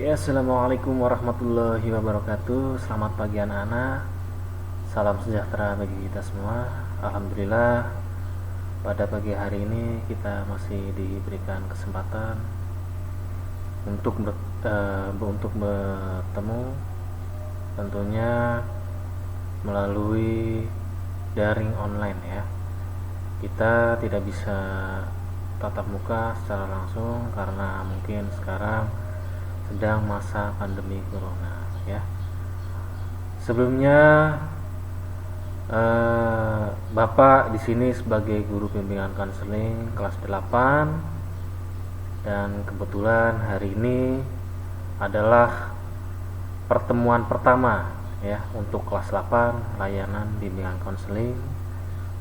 Ya, assalamualaikum warahmatullahi wabarakatuh. Selamat pagi anak-anak. Salam sejahtera bagi kita semua. Alhamdulillah, pada pagi hari ini kita masih diberikan kesempatan untuk bertemu, tentunya melalui daring online ya. Kita tidak bisa tatap muka secara langsung karena mungkin sekarang sedang masa pandemi corona ya. Sebelumnya Bapak di sini sebagai guru bimbingan konseling kelas 8 dan kebetulan hari ini adalah pertemuan pertama ya untuk kelas 8 layanan bimbingan konseling.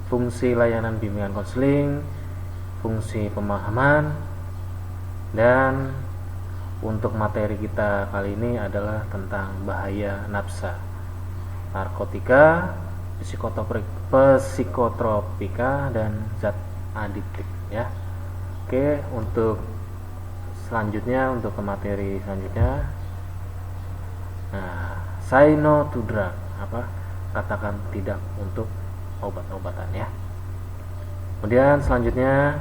Fungsi layanan bimbingan konseling, fungsi pemahaman, dan untuk materi kita kali ini adalah tentang bahaya nafsa, narkotika, psikotropika, dan zat adiktif ya. Oke, untuk selanjutnya, untuk ke materi selanjutnya, nah, say no to drug, katakan tidak untuk obat-obatan ya. Kemudian selanjutnya,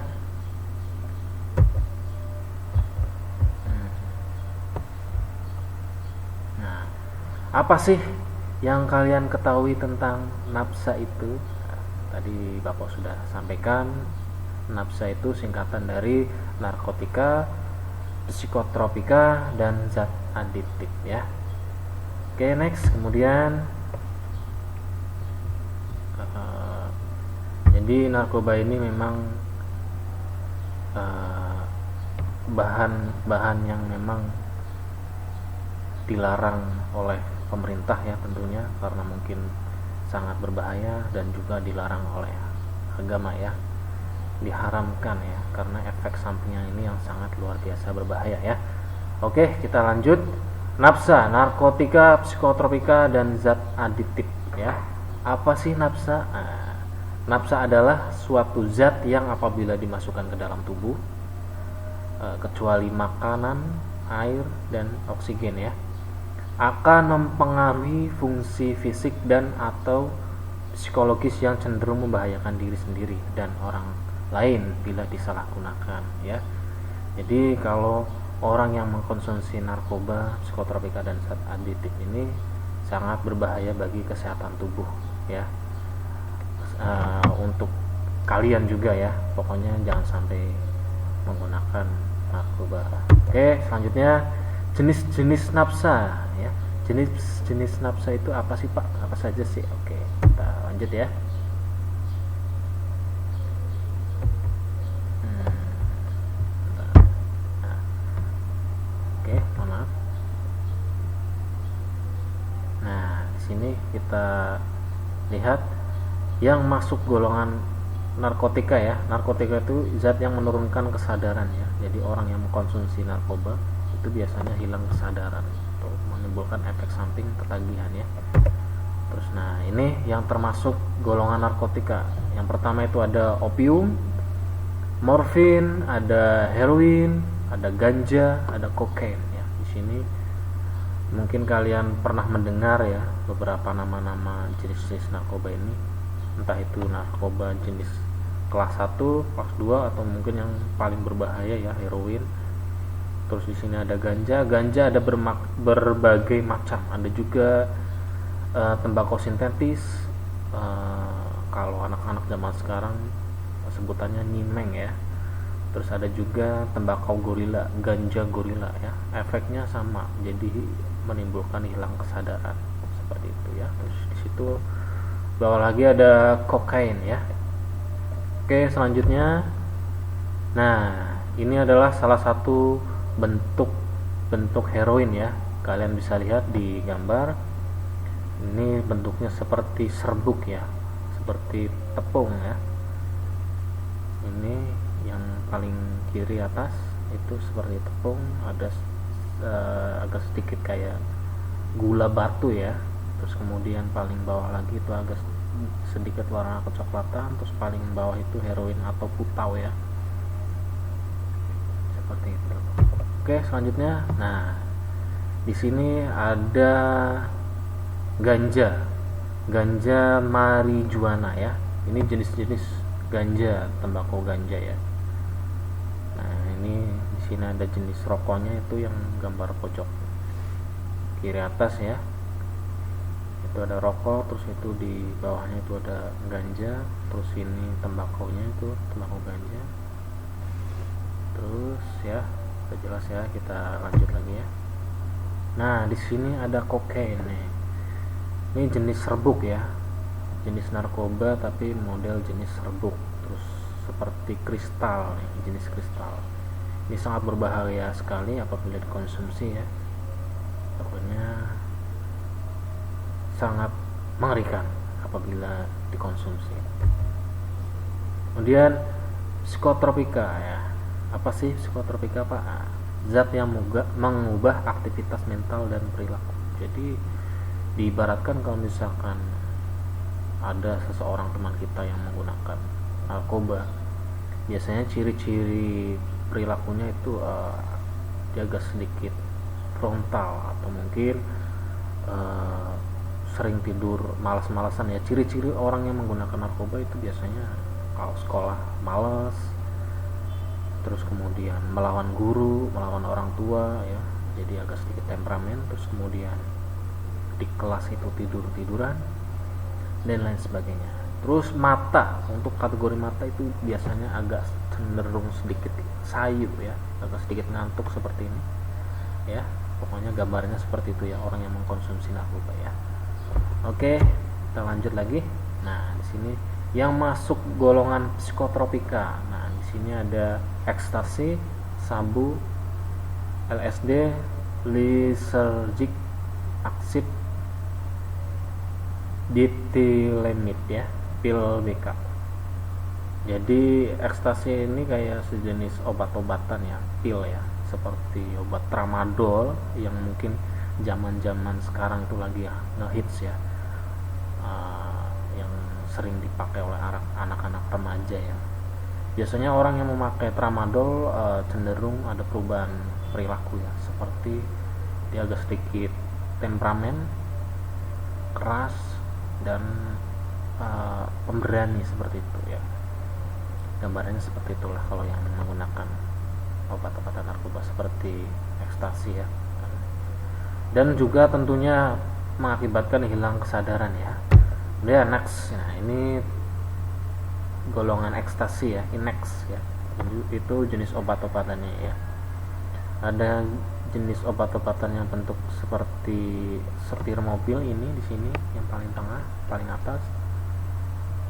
apa sih yang kalian ketahui tentang nafsa itu? Nah, tadi Bapak sudah sampaikan, nafsa itu singkatan dari narkotika, psikotropika, dan zat adiktif ya. Oke, next. Kemudian jadi narkoba ini memang bahan yang memang dilarang oleh pemerintah ya, tentunya karena mungkin sangat berbahaya, dan juga dilarang oleh agama ya, diharamkan ya, karena efek sampingnya ini yang sangat luar biasa berbahaya ya. Oke, kita lanjut. Nafsa, narkotika, psikotropika, dan zat adiktif ya. Apa sih nafsa? Nafsa adalah suatu zat yang apabila dimasukkan ke dalam tubuh, kecuali makanan, air, dan oksigen ya, akan mempengaruhi fungsi fisik dan atau psikologis yang cenderung membahayakan diri sendiri dan orang lain bila disalahgunakan ya. Jadi kalau orang yang mengkonsumsi narkoba, psikotropika, dan zat adiktif ini sangat berbahaya bagi kesehatan tubuh ya. Untuk kalian juga ya, pokoknya jangan sampai menggunakan narkoba. Oke, selanjutnya jenis-jenis nafsa ya. Jenis nafsa itu apa sih Pak? Apa saja sih? Oke, kita lanjut ya. Oke, mohon maaf. Nah, di sini kita lihat yang masuk golongan narkotika ya. Narkotika itu zat yang menurunkan kesadaran ya. Jadi orang yang mengkonsumsi narkoba itu biasanya hilang kesadaran, atau menimbulkan efek samping ketagihan ya. Terus nah, ini yang termasuk golongan narkotika. Yang pertama itu ada opium, morfin, ada heroin, ada ganja, ada kokain ya. Di sini mungkin kalian pernah mendengar ya beberapa nama-nama jenis-jenis narkoba ini, entah itu narkoba jenis kelas 1, kelas 2, atau mungkin yang paling berbahaya ya heroin. Terus di sini ada ganja ada berbagai macam. Ada juga tembakau sintetis, kalau anak-anak zaman sekarang sebutannya nyimeng ya. Terus ada juga tembakau gorila, ganja gorila ya. Efeknya sama, jadi menimbulkan hilang kesadaran seperti itu ya. Terus di situ bawah lagi ada kokain ya. Oke, selanjutnya, nah ini adalah salah satu bentuk heroin ya. Kalian bisa lihat di gambar ini, bentuknya seperti serbuk ya, seperti tepung ya. Ini yang paling kiri atas itu seperti tepung, ada agak sedikit kayak gula batu ya. Terus kemudian paling bawah lagi itu agak sedikit warna kecoklatan. Terus paling bawah itu heroin atau putau ya, seperti itu. Oke, selanjutnya, nah Di sini ada ganja marijuana ya. Ini jenis-jenis ganja, tembakau ganja ya. Nah, ini di sini ada jenis rokoknya, itu yang gambar pojok kiri atas ya. Itu ada rokok, terus itu di bawahnya itu ada ganja, terus ini tembakaunya itu tembakau ganja. Terus ya, udah jelas ya, kita lanjut lagi ya. Nah, di sini ada kokain nih. Ini jenis serbuk ya, jenis narkoba tapi model jenis serbuk, terus seperti kristal nih, jenis kristal. Ini sangat berbahaya sekali apabila dikonsumsi ya, pokoknya sangat mengerikan apabila dikonsumsi. Kemudian psikotropika ya. Apa sih psikotropika, Pak? Zat yang mengubah aktivitas mental dan perilaku. Jadi diibaratkan kalau misalkan ada seseorang teman kita yang menggunakan narkoba, biasanya ciri-ciri perilakunya itu dia agak sedikit frontal, atau mungkin sering tidur malas-malasan ya. Ciri-ciri orang yang menggunakan narkoba itu biasanya kalau sekolah malas, terus kemudian melawan guru, melawan orang tua ya, jadi agak sedikit temperamen, terus kemudian di kelas itu tidur-tiduran dan lain sebagainya. Terus mata, untuk kategori mata itu biasanya agak cenderung sedikit sayu ya, agak sedikit ngantuk seperti ini ya. Pokoknya gambarnya seperti itu ya, orang yang mengkonsumsi narkoba ya. Oke, kita lanjut lagi. Nah, di sini yang masuk golongan psikotropika. Nah, di sini ada ekstasi, sabu, LSD, lysergic acid, ditilemid ya, pil BK. Jadi ekstasi ini kayak sejenis obat-obatan ya, pil ya, seperti obat tramadol yang mungkin zaman-zaman sekarang itu lagi ya ngehits ya, yang sering dipakai oleh anak-anak remaja ya. Biasanya orang yang memakai tramadol cenderung ada perubahan perilaku ya, seperti dia agak sedikit temperamen, keras, dan pemberani seperti itu ya. Gambarannya seperti itulah kalau yang menggunakan obat-obatan narkoba seperti ekstasi ya. Dan juga tentunya mengakibatkan hilang kesadaran ya. Kemudian next, nah ini golongan ekstasi ya, inex ya. Itu jenis obat-obatannya ya. Ada jenis obat-obatan yang bentuk seperti setir mobil, ini di sini yang paling tengah, paling atas,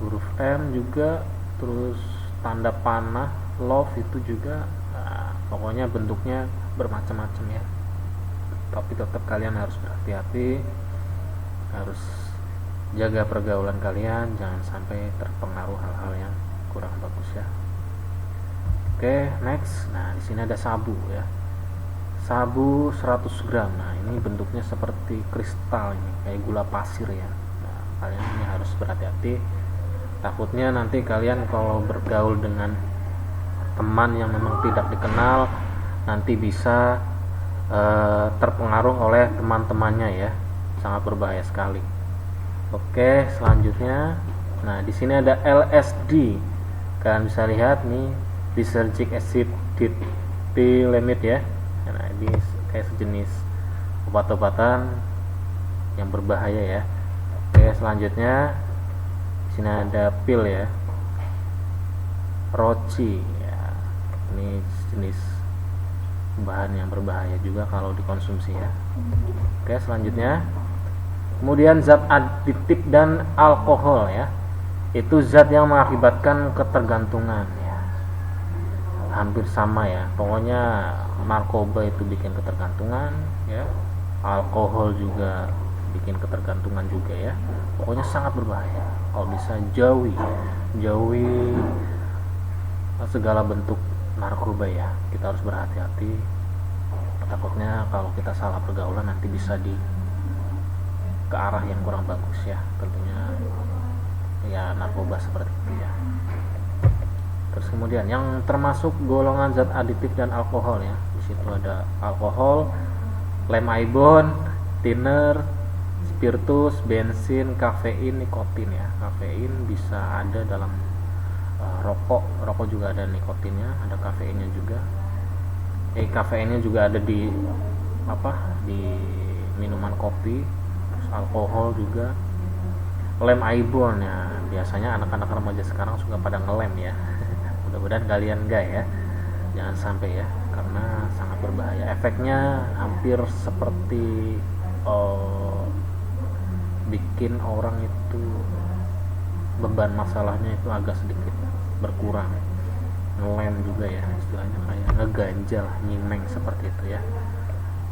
huruf M juga, terus tanda panah love itu juga. Nah, pokoknya bentuknya bermacam-macam ya, tapi tetap kalian harus berhati-hati, harus jaga pergaulan kalian, jangan sampai terpengaruh hal-hal yang kurang bagus ya. Oke, next. Nah, di sini ada sabu ya. Sabu 100 gram. Nah, ini bentuknya seperti kristal, ini kayak gula pasir ya. Nah, kalian ini harus berhati-hati. Takutnya nanti kalian kalau bergaul dengan teman yang memang tidak dikenal, nanti bisa terpengaruh oleh teman-temannya ya. Sangat berbahaya sekali. Oke, selanjutnya. Nah, di sini ada LSD. Kalian bisa lihat nih, lysergic acid ditilemid ya. Nah, ini kayak sejenis obat-obatan yang berbahaya ya. Oke, selanjutnya di sini ada pil ya, roci ya. Ini jenis bahan yang berbahaya juga kalau dikonsumsi ya. Oke, selanjutnya kemudian zat aditif dan alkohol ya. Itu zat yang mengakibatkan ketergantungan ya. Hampir sama ya, pokoknya narkoba itu bikin ketergantungan ya, alkohol juga bikin ketergantungan juga ya. Pokoknya sangat berbahaya. Kalau bisa jauhi segala bentuk narkoba ya. Kita harus berhati-hati, takutnya kalau kita salah pergaulan nanti bisa ke arah yang kurang bagus ya, tentunya ya, narkoba seperti itu ya. Terus kemudian yang termasuk golongan zat aditif dan alkohol ya. Di situ ada alkohol, lem ibon, thinner, spiritus, bensin, kafein, nikotin ya. Kafein bisa ada dalam rokok juga ada nikotinnya, ada kafeinnya juga. Kafeinnya juga ada di di minuman kopi, terus alkohol juga. Lem ibon ya, biasanya anak-anak remaja sekarang suka pada ngelem ya. Mudah-mudahan kalian enggak ya, jangan sampai ya, karena sangat berbahaya. Efeknya hampir seperti bikin orang itu beban masalahnya itu agak sedikit berkurang. Ngelem juga ya, istilahnya kayak ngeganja lah, nyimeng seperti itu ya.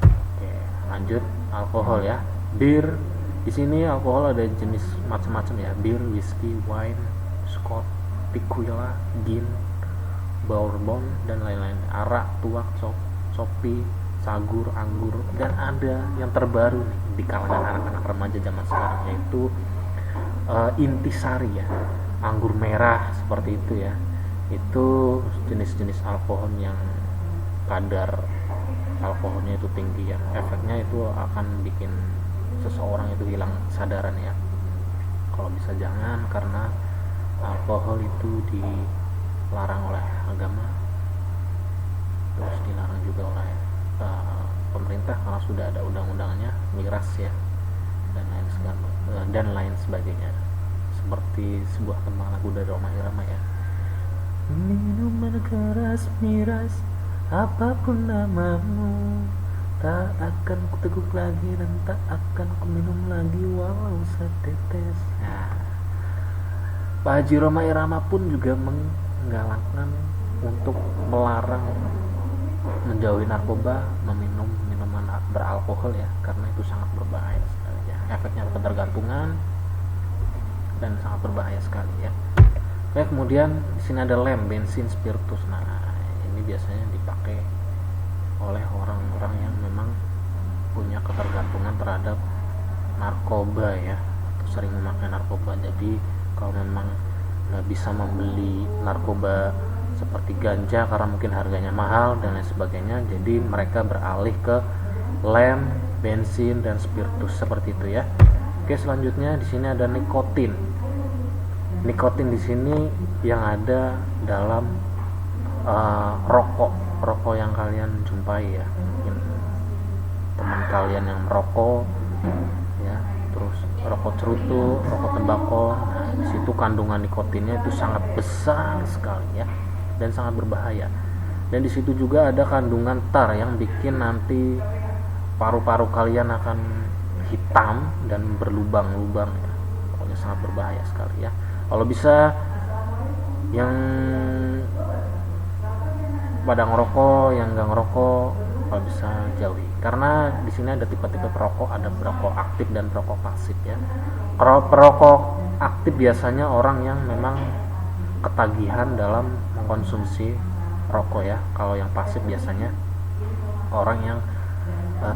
Oke, lanjut alkohol ya. Bir, di sini alkohol ada jenis macam-macam ya, bir, whisky, wine, scotch, tequila, gin, bourbon dan lain-lain, arak, tuak, sopi, sagur, anggur, dan ada yang terbaru nih di kalangan anak-anak remaja zaman sekarang, yaitu intisari ya, anggur merah seperti itu ya. Itu jenis-jenis alkohol yang kadar alkoholnya itu tinggi ya, efeknya itu akan bikin seseorang itu hilang kesadaran ya. Kalau bisa jangan, karena alkohol itu dilarang oleh agama, terus dilarang juga oleh pemerintah karena sudah ada undang-undangnya, miras ya, dan lain sebagainya. Seperti sebuah tembang lagu dari Rhoma Irama ya, minuman keras miras apapun namamu, tak akan kuteguk lagi dan tak akan ku minum lagi walau setetes. Nah, Pak Haji Rhoma Irama pun juga menggalakkan untuk melarang menjauhi narkoba, meminum minuman beralkohol ya, karena itu sangat berbahaya sekali ya. Efeknya ketergantungan dan sangat berbahaya sekali ya. Oke, kemudian di sini ada lem, bensin, spiritus. Nah, ini biasanya dipakai oleh orang-orang yang memang punya ketergantungan terhadap narkoba ya, atau sering memakai narkoba. Jadi kalau memang nggak bisa membeli narkoba seperti ganja karena mungkin harganya mahal dan lain sebagainya, jadi mereka beralih ke lem, bensin, dan spiritus seperti itu ya. Oke, selanjutnya di sini ada nikotin. Nikotin di sini yang ada dalam rokok yang kalian jumpai ya, mungkin teman kalian yang merokok ya, terus rokok cerutu, rokok tembakau. Nah, di situ kandungan nikotinnya itu sangat besar sekali ya, dan sangat berbahaya. Dan di situ juga ada kandungan tar yang bikin nanti paru-paru kalian akan hitam dan berlubang-lubang ya. Pokoknya sangat berbahaya sekali ya. Kalau bisa yang pada ngerokok, yang nggak ngerokok, kalau bisa jauhi. Karena di sini ada tipe-tipe perokok, ada perokok aktif dan perokok pasif ya. Kalau perokok aktif biasanya orang yang memang ketagihan dalam mengkonsumsi rokok ya. Kalau yang pasif biasanya orang yang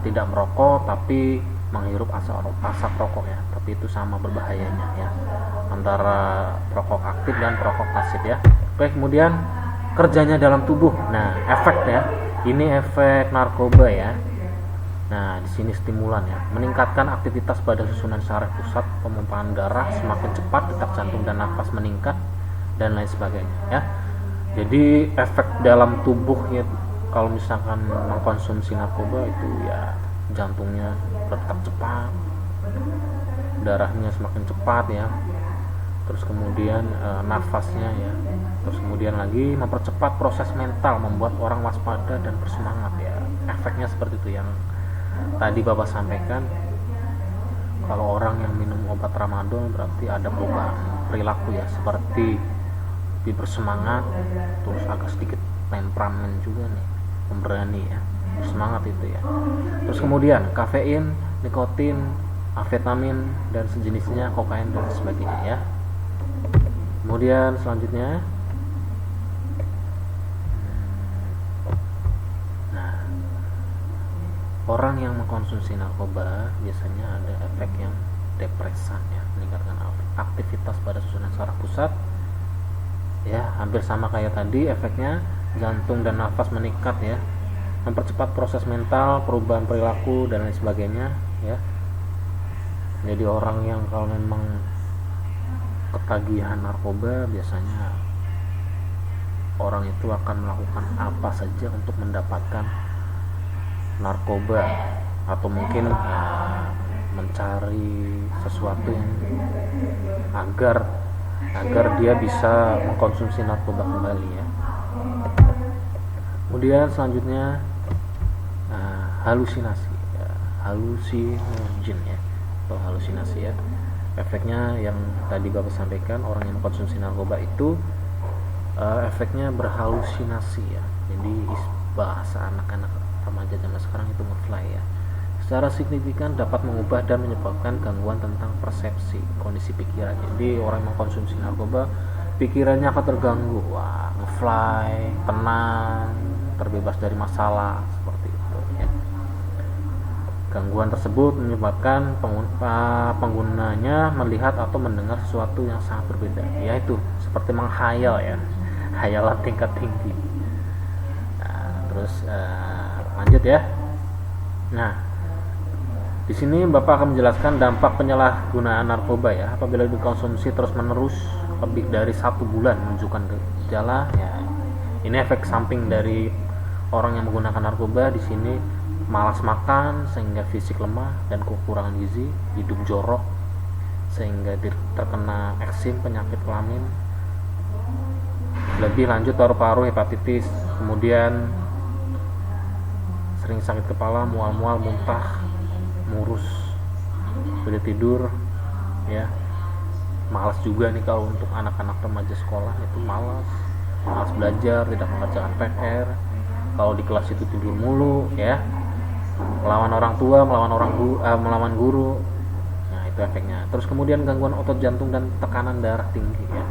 tidak merokok tapi menghirup asap rokok ya. Tapi itu sama berbahayanya ya, antara perokok aktif dan perokok pasif ya. Oke, kemudian kerjanya dalam tubuh. Nah, efek ya, ini efek narkoba ya. Nah, di sini stimulan ya, meningkatkan aktivitas pada susunan syaraf pusat, pemompaan darah semakin cepat, detak jantung dan nafas meningkat, dan lain sebagainya ya. Jadi efek dalam tubuhnya kalau misalkan mengkonsumsi narkoba itu ya, jantungnya berdetak cepat, darahnya semakin cepat ya, terus kemudian nafasnya ya, terus kemudian lagi mempercepat proses mental, membuat orang waspada dan bersemangat ya. Efeknya seperti itu yang tadi Bapak sampaikan. Kalau orang yang minum obat tramadol berarti ada perubahan perilaku ya, seperti lebih bersemangat, terus agak sedikit temperamen juga nih, pemberani ya, bersemangat itu ya. Terus kemudian kafein, nikotin, amfetamin dan sejenisnya, kokain dan sebagainya ya. Kemudian selanjutnya, nah, orang yang mengkonsumsi narkoba biasanya ada efek yang depresan ya, meningkatkan aktivitas pada susunan saraf pusat ya, hampir sama kayak tadi efeknya, jantung dan nafas meningkat ya, mempercepat proses mental, perubahan perilaku dan lain sebagainya ya. Jadi orang yang kalau memang ketagihan narkoba, biasanya orang itu akan melakukan apa saja untuk mendapatkan narkoba, atau mungkin mencari sesuatu yang agar dia bisa mengkonsumsi narkoba kembali ya. Kemudian selanjutnya halusinasi ya, halusinogen ya, atau halusinasi ya. Efeknya yang tadi Bapak sampaikan, orang yang mengkonsumsi narkoba itu efeknya berhalusinasi ya. Jadi bahasa anak-anak remaja zaman sekarang itu ngefly ya. Secara signifikan dapat mengubah dan menyebabkan gangguan tentang persepsi, kondisi pikiran. Jadi orang yang mengkonsumsi narkoba, pikirannya akan terganggu, wah, ngefly, tenang, terbebas dari masalah, seperti itu ya. Gangguan tersebut menyebabkan penggunanya melihat atau mendengar sesuatu yang sangat berbeda, yaitu seperti menghayal ya, hayalan tingkat tinggi. Nah, terus lanjut ya. Nah, di sini Bapak akan menjelaskan dampak penyalahgunaan narkoba ya. Apabila dikonsumsi terus-menerus lebih dari 1 bulan menunjukkan gejala ya. Ini efek samping dari orang yang menggunakan narkoba. Di sini malas makan sehingga fisik lemah dan kekurangan gizi, hidup jorok sehingga terkena eksim, penyakit kelamin, lebih lanjut paru-paru, hepatitis, kemudian sering sakit kepala, mual-mual, muntah, murus, sulit tidur ya. Malas juga nih kalau untuk anak-anak remaja sekolah, itu malas belajar, tidak mengerjakan PR, kalau di kelas itu tidur mulu ya, melawan orang tua, melawan guru. Nah, itu efeknya. Terus kemudian gangguan otot jantung dan tekanan darah tinggi ya,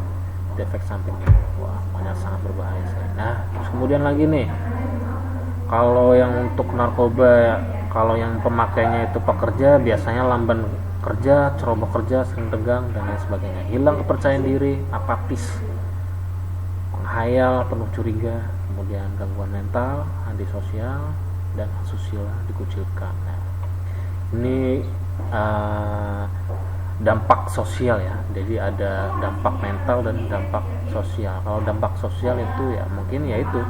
itu efek sampingnya. Wah, banyak, sangat berbahaya sih. Nah, terus kemudian lagi nih, kalau yang untuk narkoba, kalau yang pemakainya itu pekerja, biasanya lamban kerja, ceroboh kerja, sering tegang dan lain sebagainya. Hilang kepercayaan diri, apatis, menghayal, penuh curiga, kemudian gangguan mental, antisosial, dan asusila, dikucilkan. Nah, ini dampak sosial ya. Jadi ada dampak mental dan dampak sosial. Kalau dampak sosial itu ya mungkin ya itu,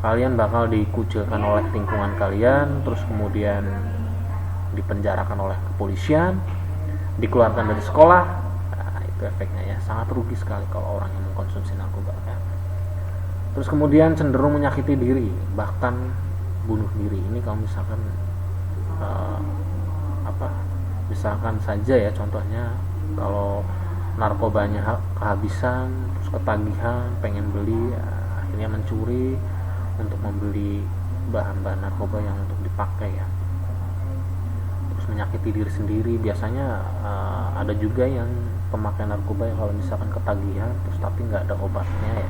kalian bakal dikucilkan oleh lingkungan kalian, terus kemudian dipenjarakan oleh kepolisian, dikeluarkan dari sekolah. Nah, itu efeknya ya, sangat rugi sekali kalau orang yang mengkonsumsi narkoba ya. Terus kemudian cenderung menyakiti diri, bahkan bunuh diri. Ini kalau misalkan misalkan saja ya, contohnya kalau narkobanya kehabisan, terus ketagihan, pengen beli ya, akhirnya mencuri untuk membeli bahan-bahan narkoba yang untuk dipakai ya. Terus menyakiti diri sendiri. Biasanya ada juga yang pemakai narkoba yang kalau misalkan ketagihan terus tapi nggak ada obatnya ya,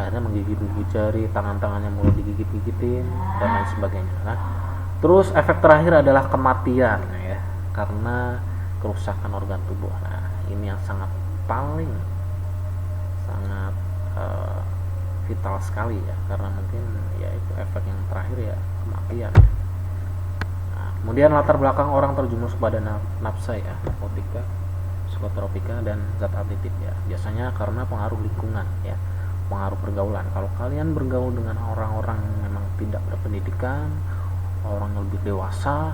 akhirnya menggigit-gigit jari, tangan-tangannya mulai digigit-gigitin dan lain sebagainya. Nah, terus efek terakhir adalah kematian ya, karena kerusakan organ tubuh. Nah, ini yang sangat vital sekali ya, karena mungkin ya itu efek yang terakhir ya, kematian. Nah, kemudian latar belakang orang terjumus pada nafsa ya, narkotika, psikotropika, dan zat aditif ya. Biasanya karena pengaruh lingkungan ya, pengaruh pergaulan. Kalau kalian bergaul dengan orang-orang yang memang tidak berpendidikan, orang yang lebih dewasa,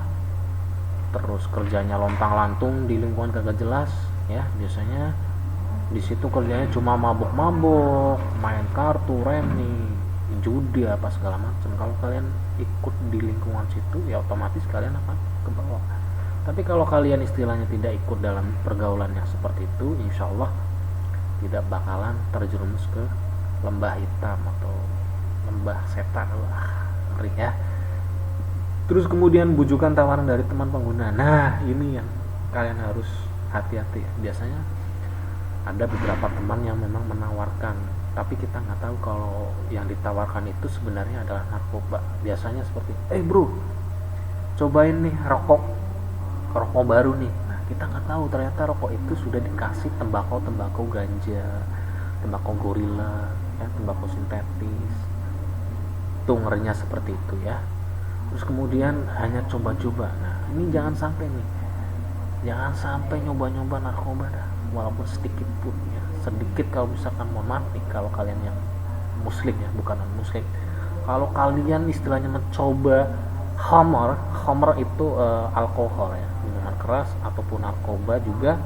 terus kerjanya lontang-lantung di lingkungan kagak jelas ya, biasanya di situ kerjanya cuma mabuk-mabuk, main kartu, remi, judi apa segala macam. Kalau kalian ikut di lingkungan situ ya otomatis kalian akan ke bawah. Tapi kalau kalian istilahnya tidak ikut dalam pergaulan yang seperti itu, insya Allah tidak bakalan terjerumus ke lembah hitam atau lembah setan. Wah, ngeri ya. Terus kemudian bujukan tawaran dari teman pengguna. Nah, ini yang kalian harus hati-hati ya. Biasanya ada beberapa teman yang memang menawarkan, tapi kita nggak tahu kalau yang ditawarkan itu sebenarnya adalah narkoba. Biasanya seperti, bro, cobain nih rokok baru nih. Nah, kita nggak tahu ternyata rokok itu sudah dikasih tembakau ganja, tembakau gorila, ya, tembakau sintetis. Itu ngerinya seperti itu ya. Terus kemudian hanya coba-coba. Nah ini jangan sampai nih, jangan sampai nyoba-nyoba narkoba dah, walaupun sedikit pun ya. Sedikit kalau misalkan, mohon maaf nih kalau kalian yang muslim ya, bukan non muslim, kalau kalian istilahnya mencoba khamr itu alkohol ya, minuman keras ataupun narkoba juga,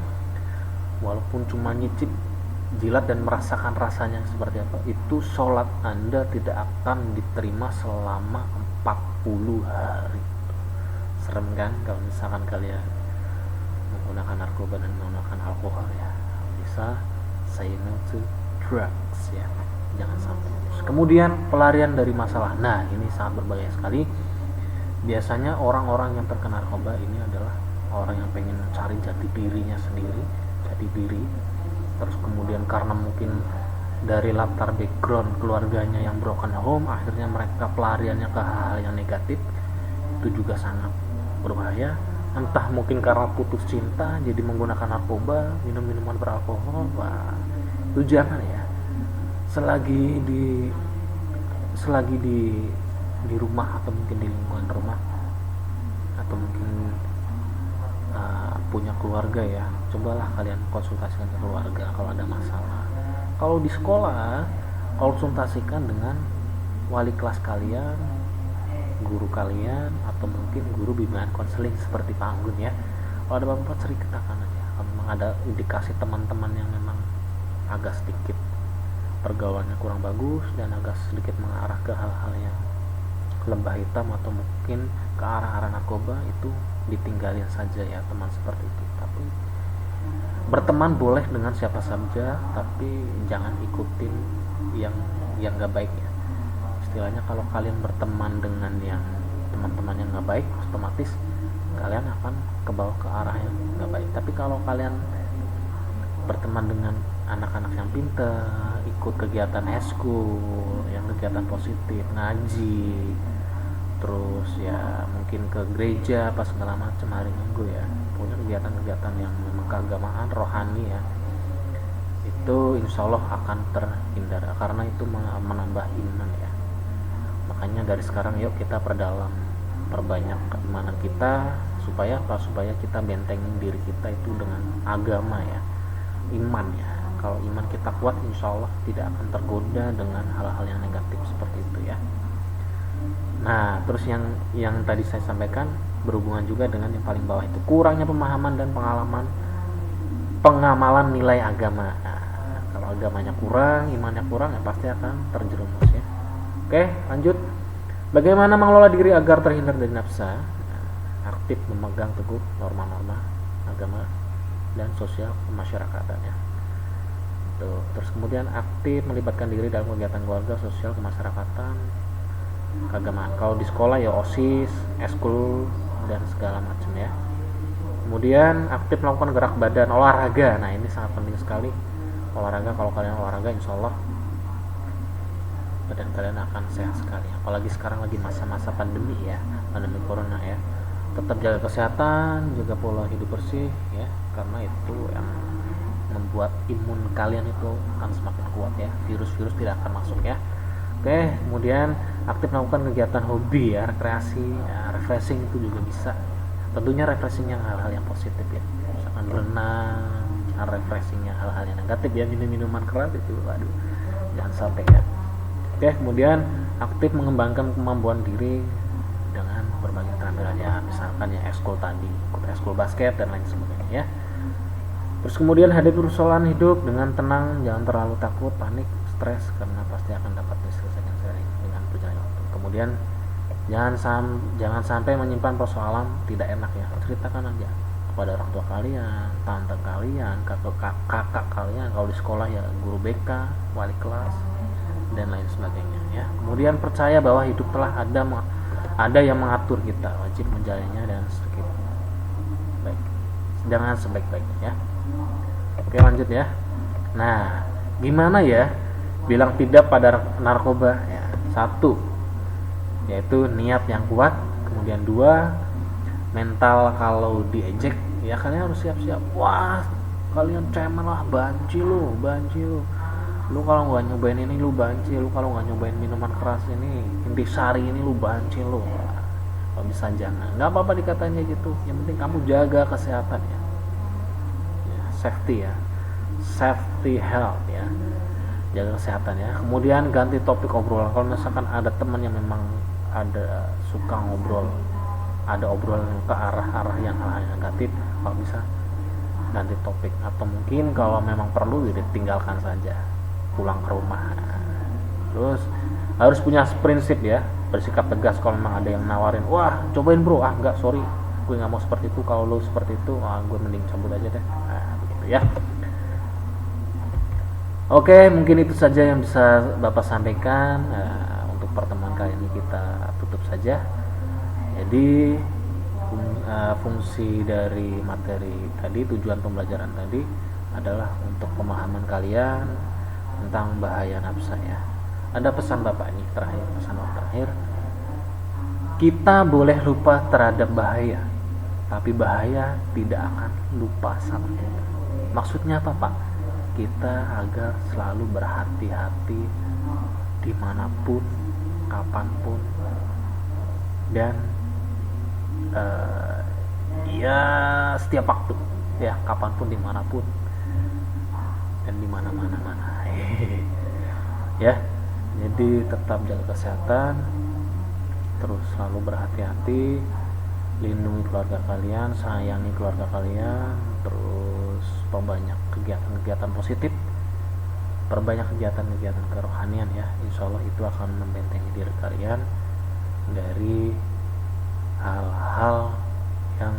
walaupun cuma nyicip, jilat dan merasakan rasanya seperti apa, itu sholat Anda tidak akan diterima selama 40 hari. Serem kan kalau misalkan kalian menggunakan narkoba dan menggunakan alkohol ya. Bisa say no to drugs ya, jangan sampai. Kemudian pelarian dari masalah. Nah ini sangat berbahaya sekali. Biasanya orang-orang yang terkena narkoba ini adalah orang yang pengen mencari jati dirinya sendiri, jati diri. Terus kemudian karena mungkin dari latar background keluarganya yang broken home, akhirnya mereka pelariannya ke hal yang negatif. Itu juga sangat berbahaya. Entah mungkin karena putus cinta jadi menggunakan narkoba, minum minuman beralkohol. Wah, itu jangan ya. Selagi di rumah atau mungkin di lingkungan rumah atau mungkin punya keluarga ya, cobalah kalian konsultasikan ke keluarga kalau ada masalah. Kalau di sekolah, konsultasikan dengan wali kelas kalian, guru kalian, atau mungkin guru bimbingan konseling seperti Pak Anggun ya. Kalau ada apa-apa ceritakan aja. Kalau memang ada indikasi teman-teman yang memang agak sedikit pergaulannya kurang bagus dan agak sedikit mengarah ke hal-hal yang lembah hitam atau mungkin ke arah-arah narkoba, itu ditinggalin saja ya teman seperti itu. Tapi berteman boleh dengan siapa saja, tapi jangan ikutin yang nggak baik ya. Istilahnya kalau kalian berteman dengan yang teman-teman yang nggak baik, otomatis kalian akan kebawa ke arah yang nggak baik. Tapi kalau kalian berteman dengan anak-anak yang pintar, ikut kegiatan eskul, yang kegiatan positif, ngaji, terus ya mungkin ke gereja pas segala macam hari Minggu ya, punya kegiatan-kegiatan yang memang keagamaan rohani ya, itu insya Allah akan terhindar karena itu menambah iman ya. Makanya dari sekarang yuk kita perbanyak keimanan kita, supaya kita bentengin diri kita itu dengan agama ya, iman ya. Kalau iman kita kuat, insya Allah tidak akan tergoda dengan hal-hal yang negatif seperti itu ya. Nah, terus yang tadi saya sampaikan berhubungan juga dengan yang paling bawah itu, kurangnya pemahaman dan pengamalan nilai agama. Nah, kalau agamanya kurang, imannya kurang, ya pasti akan terjerumus ya. Oke, lanjut. Bagaimana mengelola diri agar terhindar dari nafsa? Aktif memegang teguh norma-norma agama dan sosial kemasyarakatan ya. Tuh. Terus kemudian aktif melibatkan diri dalam kegiatan keluarga, sosial, kemasyarakatan, keagamaan. Kalau di sekolah ya OSIS, eskul dan segala macam ya. Kemudian aktif melakukan gerak badan, olahraga. Nah ini sangat penting sekali. Olahraga, kalau kalian olahraga insya Allah badan kalian akan sehat sekali. Apalagi sekarang lagi masa-masa pandemi ya, pandemi corona ya. Tetap jaga kesehatan, jaga pola hidup bersih ya, karena itu yang membuat imun kalian itu akan semakin kuat ya, virus-virus tidak akan masuk ya. Oke, kemudian aktif melakukan kegiatan hobi ya, rekreasi ya, refreshing itu juga bisa. Tentunya refreshing yang hal-hal yang positif ya, misalkan berenang. Refreshingnya hal-hal yang negatif ya, minum-minuman keras itu waduh jangan sampai ya. Oke, kemudian aktif mengembangkan kemampuan diri dengan berbagai keterampilan ya, misalkan ya ekskul tadi, ikut ekskul basket dan lain sebagainya ya. Terus kemudian hadapi persoalan hidup dengan tenang, jangan terlalu takut, panik, stres, karena pasti akan dapat diselesaikan seiring dengan berjalannya waktu. Kemudian jangan sampai menyimpan persoalan tidak enak ya, ceritakan aja kepada orang tua kalian, tante kalian, kakak kalian, kalau di sekolah ya guru BK, wali kelas dan lain sebagainya ya. Kemudian percaya bahwa hidup telah ada yang mengatur kita, wajib menjalannya dan dengan sebaik-baiknya ya. Oke, lanjut ya. Nah, gimana ya bilang tidak pada narkoba ya? 1, yaitu niat yang kuat. Kemudian 2, mental kalau diejek ya kalian harus siap-siap. Wah, kalian cemen lah, banci lu. Lu kalau nggak nyobain ini lu banci, lu kalau nggak nyobain minuman keras ini, intisari ini lu banci lu. Kalau bisa jangan, nggak apa-apa dikatanya gitu, yang penting kamu jaga kesehatan ya, safety ya, safety health ya, jaga kesehatan ya. Kemudian ganti topik obrolan. Kalau misalkan ada teman yang memang ada suka ngobrol, ada obrolan ke arah-arah yang hal negatif, kalau bisa ganti topik, atau mungkin kalau memang perlu ditinggalkan saja, pulang ke rumah. Terus harus punya prinsip ya, bersikap tegas kalau memang ada yang nawarin, wah cobain bro, enggak, sorry gue nggak mau seperti itu, kalau lu seperti itu gue mending cabut aja deh. Begitu ya. Oke, mungkin itu saja yang bisa Bapak sampaikan. Untuk pertemuan kali ini kita tutup saja. Jadi fungsi dari materi tadi, tujuan pembelajaran tadi adalah untuk pemahaman kalian tentang bahaya nafsa ya. Ada pesan Bapak ini terakhir, pesan Bapak terakhir. Kita boleh lupa terhadap bahaya, tapi bahaya tidak akan lupa sama kita. Maksudnya apa Pak? Kita agar selalu berhati-hati dimanapun, kapanpun, dan ya setiap waktu ya, kapanpun, dimanapun, dan dimana-mana ya. Jadi tetap jaga kesehatan, terus selalu berhati-hati, lindungi keluarga kalian, sayangi keluarga kalian, terus perbanyak kegiatan-kegiatan positif, perbanyak kegiatan-kegiatan kerohanian ya. Insya Allah itu akan membentengi diri kalian dari hal-hal yang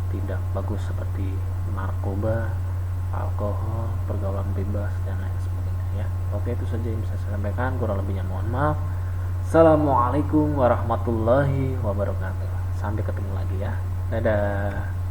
tidak bagus seperti narkoba, alkohol, pergaulan bebas, dan lain sebagainya ya. Oke, itu saja yang bisa saya sampaikan, kurang lebihnya mohon maaf. Assalamualaikum warahmatullahi wabarakatuh. Sampai ketemu lagi ya. Dadah.